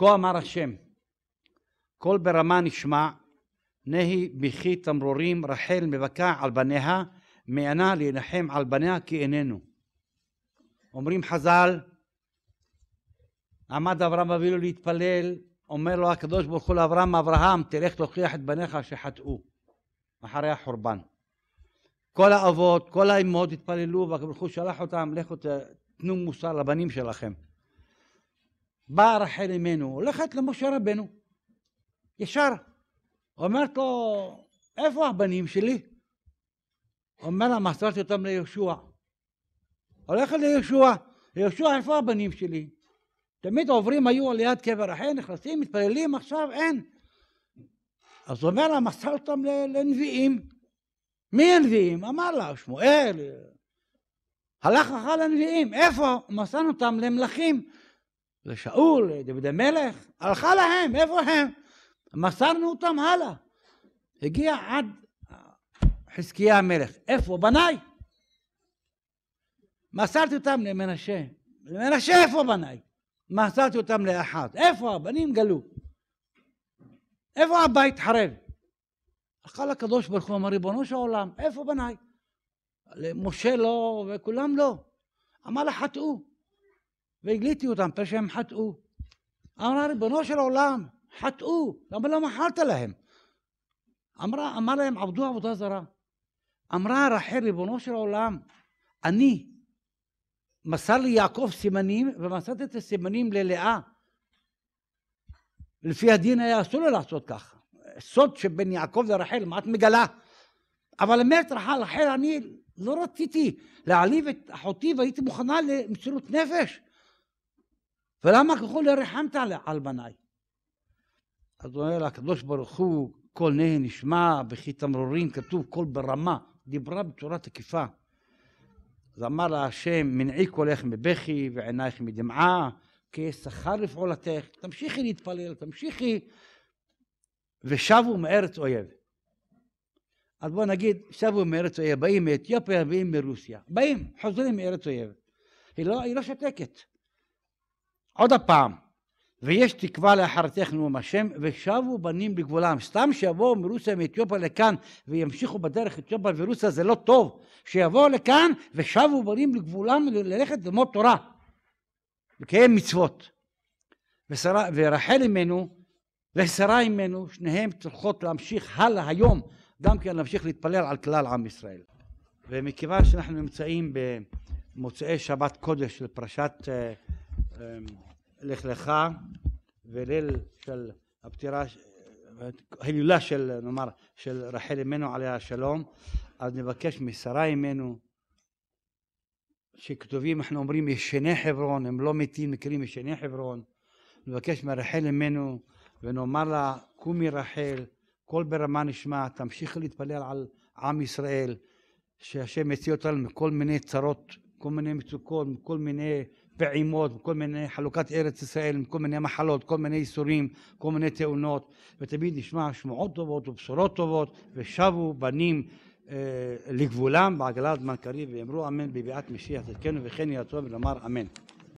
כה אמר השם, קול ברמה נשמע, נהי בכי תמרורים, רחל מבכה על בניה, מענה להנחם על בניה כי איננו. אומרים חז"ל, עמד אברהם אבינו להתפלל, אומר לו הקדוש ברוך הוא לאברהם, אברהם, תלך תוכיח את בניך שחטאו אחרי החורבן. כל האבות, כל האימהות התפללו, והקדוש ברוך הוא שלח אותם, לכו תנו מוסר לבנים שלכם. באה רחל אמנו, הולכת למשה רבנו, ישר, אומרת לו, איפה הבנים שלי? אומר לה, מסרתי אותם ליהושע. הולכת ליהושע, יהושע, איפה הבנים שלי? תמיד עוברים היו על יד קבר רחל, נכנסים, מתפללים, עכשיו אין. אז הוא אומר לה, מסר אותם לנביאים. מי הנביאים? אמר לה, שמואל. הלך אחר לנביאים, איפה? מסרנו אותם למלכים. לשאול, לדוד המלך, הלכה להם, איפה הם? מסרנו אותם הלאה. הגיע עד חזקיה המלך, איפה? בניי. מסרתי אותם למנשה. למנשה איפה בניי? מסרתי אותם לאחד. איפה? הבנים גלו. איפה הבית חרב? אחר הקדוש ברוך הוא אמר, ריבונו של עולם, איפה בניי? משה לא וכולם לא. אמר לה, חטאו. והגליתי אותם, שהם חטאו. אמרה, ריבונו של עולם, חטאו. למה לא מחלת להם? אמר להם, עבדו עבודה זרה. אמרה רחל, ריבונו של עולם, אני מסר לי יעקב סימנים, ומסרתי את הסימנים ללאה. לפי הדין היה אסור לו לעשות ככה. סוד שבין יעקב לרחל, מה את מגלה? אבל אומרת רחל, אני לא רציתי להעליב את אחותי, והייתי מוכנה למסירות נפש. ולמה ככל לרחמת על בניי? אז הוא אומר לה, הקדוש ברוך הוא, קול נהי נשמע, בכי תמרורים, כתוב קול ברמה, דיברה בצורה תקיפה. אז אמר לה השם, מנעי קולך מבכי ועינייך מדמעה, כי שכר לפעולתך, תמשיכי להתפלל, תמשיכי, ושבו מארץ אויב. אז בוא נגיד, שבו מארץ אויב, באים מאתיופיה, באים מרוסיה, באים, חוזרים מארץ אויב. היא לא שתקת. עוד הפעם, ויש תקווה לאחרתך נאום השם, ושבו בנים לגבולם. סתם שיבואו מרוסיה מאתיופיה לכאן, וימשיכו בדרך אתיופיה ורוסיה, זה לא טוב. שיבואו לכאן, ושבו בנים לגבולם, ללכת ללמוד תורה. לקיים מצוות. ורחל אמנו, ושרה אמנו, שניהם צריכות להמשיך הלאה היום, גם כן להמשיך להתפלל על כלל עם ישראל. ומכיוון שאנחנו נמצאים במוצאי שבת קודש של פרשת לך לך, וליל של הפטירה, הילולה של, נאמר, של רחל אמנו עליה השלום, אז נבקש משרה אמנו, שכתובים, אנחנו אומרים ישני חברון, הם לא מתים, מכירים ישני חברון, נבקש מרחל אמנו, ונאמר לה, קומי רחל, קול ברמה נשמע, תמשיך להתפלל על עם ישראל, שהשם יציל אותנו מכל מיני צרות, כל מיני מצוקות, מכל מיני פעימות, מכל מיני חלוקת ארץ ישראל, מכל מיני מחלות, כל מיני איסורים, כל מיני תאונות, ותמיד נשמע שמועות טובות ובשורות טובות, ושבו בנים לגבולם בעגלת זמן קריב, ואמרו אמן בביאת משיח צדקנו, וכן יהיה טוב ונאמר אמן.